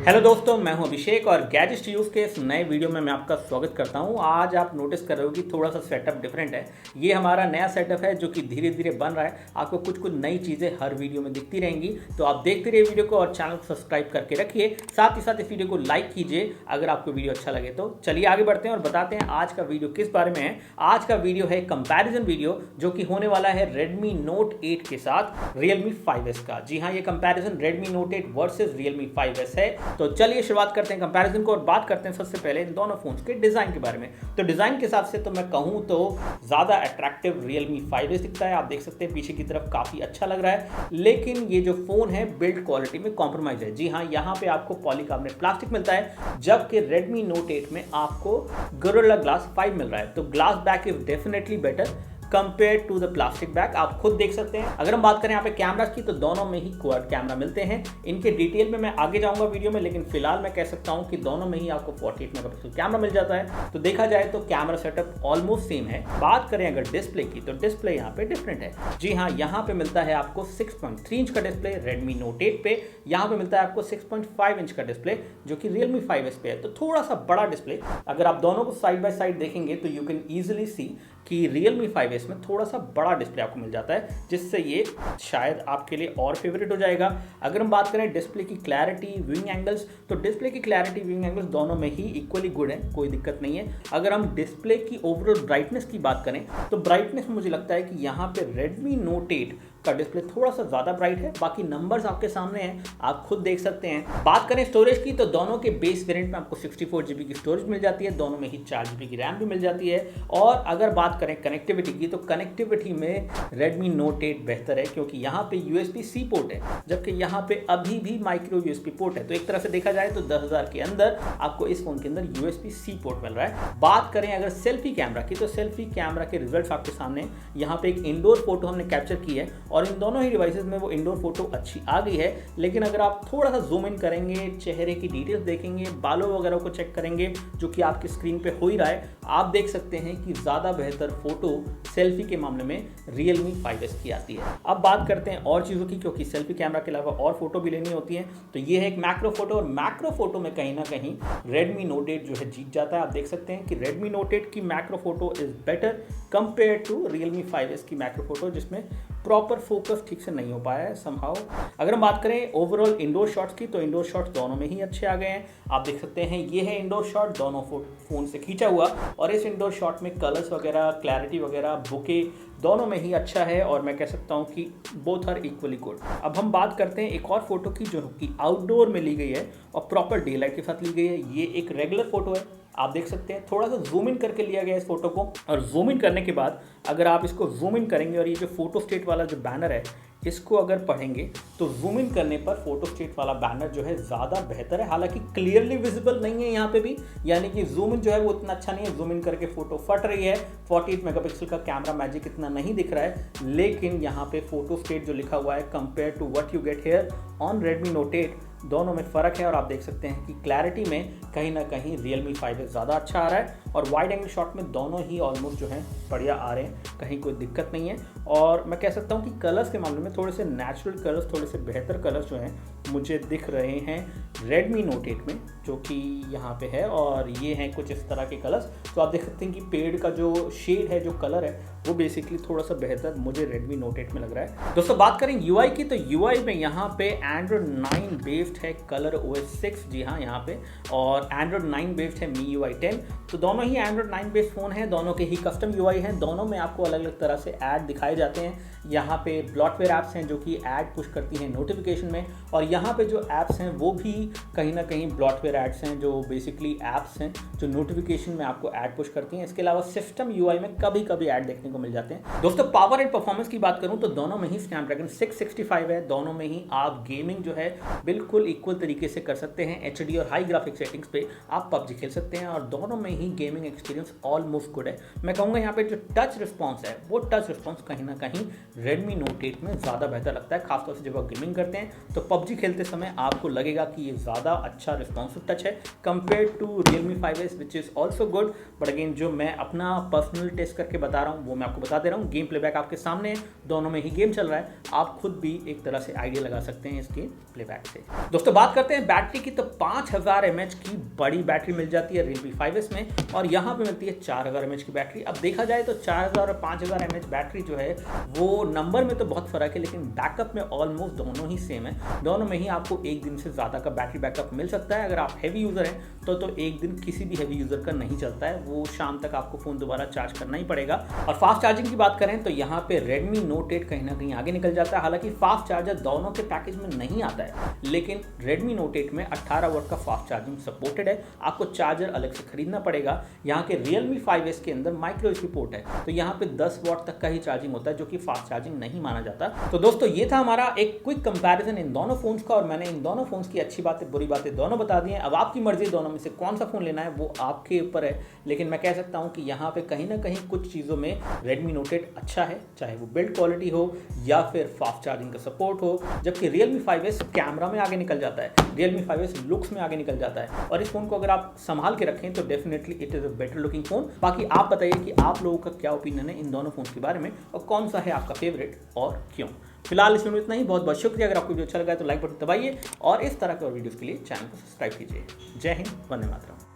Hello दोस्तों, मैं हूं अभिषेक और गैजेट्स टू यूज़ के इस नए वीडियो में मैं आपका स्वागत करता हूं। आज आप नोटिस कर रहे हो कि थोड़ा सा सेटअप डिफरेंट है। ये हमारा नया सेटअप है जो कि धीरे धीरे बन रहा है। आपको कुछ कुछ नई चीज़ें हर वीडियो में दिखती रहेंगी, तो आप देखते रहिए वीडियो को और चैनल को सब्सक्राइब करके रखिए। साथ ही साथ इस वीडियो को लाइक कीजिए अगर आपको वीडियो अच्छा लगे तो। चलिए आगे बढ़ते हैं और बताते हैं आज का वीडियो किस बारे में है। आज का वीडियो है कंपैरिजन वीडियो जो कि होने वाला है Redmi Note 8 के साथ Realme 5S का। जी हाँ, ये comparison Redmi Note 8 versus Realme 5S है। तो चलिए शुरुआत करते हैं कंपैरिजन को और बात करते हैं सबसे पहले इन दोनों फोन्स के डिजाइन के बारे में। तो डिजाइन के हिसाब से तो मैं कहूं तो ज्यादा अट्रैक्टिव Realme 5S दिखता है। आप देख सकते हैं पीछे की तरफ काफी अच्छा लग रहा है, लेकिन ये जो फोन है बिल्ड क्वालिटी में कॉम्प्रोमाइज है। जी हाँ, यहाँ पे आपको पॉलीकार्बोनेट प्लास्टिक मिलता है, जबकि Redmi Note 8 में आपको Gorilla Glass 5 मिल रहा है। तो glass back is definitely better compare to the plastic back. आप खुद देख सकते हैं। अगर हम बात करें यहाँ पे कैमरा की, तो दोनों में ही क्वाड कैमरा मिलते हैं। इनके डिटेल में मैं आगे जाऊंगा वीडियो में, लेकिन फिलहाल मैं कह सकता हूँ कि दोनों में ही आपको 48 मेगापिक्सल कैमरा मिल जाता है। तो देखा जाए तो कैमरा सेटअप ऑलमोस्ट सेम है। बात करें अगर डिस्प्ले की, तो डिस्प्ले यहाँ पे डिफरेंट है। जी हाँ, यहाँ पे मिलता है आपको 6.3 इंच का डिस्प्ले Redmi Note 8 पे। यहाँ पे मिलता है आपको 6.5 इंच का डिस्प्ले जो कि Realme 5S पे है। तो थोड़ा सा बड़ा डिस्प्ले। अगर आप दोनों को साइड बाय साइड देखेंगे तो यू कैन ईजिली सी कि Realme 5S में थोड़ा सा बड़ा डिस्प्ले आपको मिल जाता है, जिससे ये शायद आपके लिए और फेवरेट हो जाएगा। अगर हम बात करें डिस्प्ले की क्लैरिटी, व्यूइंग एंगल्स, तो डिस्प्ले की क्लैरिटी, व्यूइंग एंगल्स दोनों में ही इक्वली गुड है, कोई दिक्कत नहीं है। अगर हम डिस्प्ले की ओवरऑल ब्राइटनेस की बात करें, तो ब्राइटनेस में मुझे लगता है कि यहाँ पे Redmi Note 8 का डिस्प्ले थोड़ा सा ज्यादा ब्राइट है। बाकी नंबर्स आपके सामने हैं, आप खुद देख सकते हैं। बात करें स्टोरेज की, तो दोनों के बेस वेरिएंट में आपको 64 GB की स्टोरेज मिल जाती है, दोनों में ही 4 GB की रैम भी मिल जाती है। और अगर बात करें कनेक्टिविटी की, तो कनेक्टिविटी में Redmi Note 8 बेहतर है, क्योंकि यहाँ पे USB-C पोर्ट है, जबकि यहाँ पे अभी भी माइक्रो USB पोर्ट है। तो एक तरह से देखा जाए तो 10,000 के अंदर आपको इस फोन के अंदर USB-C पोर्ट मिल रहा है। बात करें अगर सेल्फी कैमरा की, तो सेल्फी कैमरा के रिजल्ट आपके सामने। यहाँ पे एक इंडोर फोटो हमने कैप्चर की है और इन दोनों ही डिवाइसेस में वो इंडोर फोटो अच्छी आ गई है। लेकिन अगर आप थोड़ा सा जूम इन करेंगे, चेहरे की डिटेल्स देखेंगे, बालों वगैरह को चेक करेंगे, जो कि आपकी स्क्रीन पे हो ही रहा है, आप देख सकते हैं कि ज्यादा बेहतर फोटो सेल्फी के मामले में Realme 5S की आती है। अब बात करते हैं और चीज़ों की, क्योंकि सेल्फी कैमरा के अलावा और फोटो भी लेनी होती है। तो ये है एक मैक्रो फोटो, और मैक्रो फोटो में कहीं ना कहीं Redmi Note 8 जो है जीत जाता है। आप देख सकते हैं कि Redmi Note 8 की macro photo is better compare to Realme 5S की मैक्रो फोटो, जिसमें प्रॉपर फोकस ठीक से नहीं हो पाया है समहाउ। अगर हम बात करें ओवरऑल इंडोर शॉट्स की, तो इंडोर शॉट्स दोनों में ही अच्छे आ गए हैं। आप देख सकते हैं ये है इंडोर शॉट, दोनों फोन से खींचा हुआ, और इस इंडोर शॉट में कलर्स वगैरह, क्लैरिटी वगैरह, बुके दोनों में ही अच्छा है, और मैं कह सकता हूं कि बोथ आर इक्वली गुड। अब हम बात करते हैं एक और फोटो की, जो कि आउटडोर में ली गई है और प्रॉपर डे लाइट के साथ ली गई है। ये एक रेगुलर फोटो है, आप देख सकते हैं थोड़ा सा जूम इन करके लिया गया इस फोटो को। और जूम इन करने के बाद अगर आप इसको जूम इन करेंगे और ये जो फोटो स्टेट वाला जो बैनर है इसको अगर पढ़ेंगे, तो जूम इन करने पर फोटो स्टेट वाला बैनर जो है ज़्यादा बेहतर है। हालांकि क्लियरली विजिबल नहीं है यहाँ पे भी, यानी कि जूम इन जो है वो इतना अच्छा नहीं है। जूम इन करके फोटो फट रही है। 48 मेगापिक्सल का कैमरा मैजिक इतना नहीं दिख रहा है, लेकिन यहाँ पे फोटो स्टेट जो लिखा हुआ है compare to what you get here on Redmi Note 8, दोनों में फ़र्क है। और आप देख सकते हैं कि क्लैरिटी में कहीं ना कहीं Realme 5S ज़्यादा अच्छा आ रहा है, और वाइड एंगल शॉट में दोनों ही ऑलमोस्ट जो है बढ़िया आ रहे हैं, कहीं कोई दिक्कत नहीं है। और मैं कह सकता हूँ कि कलर्स के मामले में थोड़े से नेचुरल कलर्स, थोड़े से बेहतर कलर्स जो हैं मुझे दिख रहे हैं Redmi Note 8 में, जो कि यहाँ पे है। और ये हैं कुछ इस तरह के कलर्स। तो आप देख सकते हैं कि पेड़ का जो शेड है, जो कलर है, वो बेसिकली थोड़ा सा बेहतर मुझे Redmi Note 8 में लग रहा है। दोस्तों बात करें UI की, तो UI में यहाँ पे Android 9 बेस्ड है ColorOS 6, जी हाँ यहाँ पे, और Android 9 बेस्ड है MIUI 10। तो दोनों ही Android 9 बेस्ड फ़ोन हैं, दोनों के ही कस्टम UI हैं, दोनों में आपको अलग अलग तरह से ऐड दिखाए जाते हैं। यहाँ पे ब्लॉटवेयर ऐप्स हैं जो कि ऐड पुश करती हैं नोटिफिकेशन में, और यहाँ पे जो ऐप्स हैं वो भी कहीं ना कहीं ब्लॉटवेयर एड्स हैं, जो बेसिकली ऐप्स हैं जो नोटिफिकेशन में आपको ऐड पुश करती हैं। इसके अलावा सिस्टम UI में कभी कभी ऐड देखने को मिल जाते हैं। दोस्तों पावर एंड परफॉर्मेंस की बात करूं तो दोनों में ही स्नैपड्रैगन 665 है, दोनों में ही आप गेमिंग जो है बिल्कुल इक्वल तरीके से कर सकते हैं। HD और हाई ग्राफिक सेटिंग्स पे आप PUBG खेल सकते हैं, और दोनों में ही गेमिंग एक्सपीरियंस ऑलमोस्ट गुड है। मैं कहूँगा यहाँ पे जो टच रिस्पॉन्स है वो टच रिस्पॉन्स कहीं ना कहीं Redmi Note 8 में ज़्यादा बेहतर लगता है, खासतौर से जब आप गेमिंग करते हैं तो PUBG खेलते समय आपको लगेगा कि ये ज़्यादा अच्छा रिस्पॉन्सिव टच है compare to Realme 5S which is also good. But again जो मैं अपना पर्सनल टेस्ट करके बता रहा हूँ वो मैं आपको बता दे रहा हूँ। गेम प्लेबैक आपके सामने है, दोनों में ही गेम चल रहा है, आप खुद भी एक तरह से आइडिया लगा सकते हैं इसके प्लेबैक से। दोस्तों बात करते हैं बैटरी की, तो 5000 mAh की बड़ी बैटरी मिल जाती है Realme 5S में और यहाँ पे मिलती है 4000 mAh की बैटरी। अब देखा जाए तो 4000 और 5000 mAh बैटरी जो है वो नंबर में तो बहुत फर्क है, लेकिन बैकअप में ऑलमोस्ट दोनों ही सेम है। दोनों में ही आपको एक दिन से ज़्यादा का बैटरी बैकअप मिल सकता है। अगर आप हैवी यूज़र हैं तो एक दिन किसी भी हैवी यूज़र का नहीं चलता है, वो शाम तक आपको फ़ोन दोबारा चार्ज करना ही पड़ेगा। और फास्ट चार्जिंग की बात करें तो यहाँ पे Redmi Note 8 कहीं ना कहीं आगे निकल जाता है। हालांकि फास्ट चार्जर दोनों के पैकेज में नहीं आता है, लेकिन Redmi Note 8 में 18 वाट का फास्ट चार्जिंग सपोर्टेड है, आपको चार्जर अलग से खरीदना पड़ेगा। यहाँ के Realme 5S के अंदर माइक्रो यूएसबी पोर्ट है, तो यहाँ पे 10 वाट तक का ही चार्जिंग होता है, जो कि फास्ट चार्जिंग नहीं माना जाता। तो दोस्तों ये था हमारा एक क्विक कंपैरिजन इन दोनों फोन्स का, और मैंने इन दोनों फोन्स की अच्छी बातें बुरी बातें दोनों बता दी हैं। अब आपकी मर्जी दोनों में से कौन सा फोन लेना है वो आपके ऊपर है, लेकिन मैं कह सकता हूँ कि यहाँ पे कहीं ना कहीं कुछ चीज़ों में Redmi Note 8 अच्छा है, चाहे वो बिल्ड क्वालिटी हो या फिर फास्ट चार्जिंग का सपोर्ट हो, जबकि Realme 5S कैमरा में आगे निकल जाता है, Realme 5S लुक्स में आगे निकल जाता है। और इस फोन को अगर आप संभाल के रखें तो definitely it is a better looking phone. बाकी आप बताइए कि आप लोगों का क्या ओपिनियन है इन दोनों फोन के बारे में और कौन सा है आपका फेवरेट और क्यों। फिलहाल इस वीडियो में इतना ही, बहुत बहुत शुक्रिया। अगर आपको वीडियो अच्छा लगा है तो लाइक बटन दबाइए और इस तरह के और वीडियोस के लिए चैनल को सब्सक्राइब कीजिए। जय हिंद, वंदे मातरम।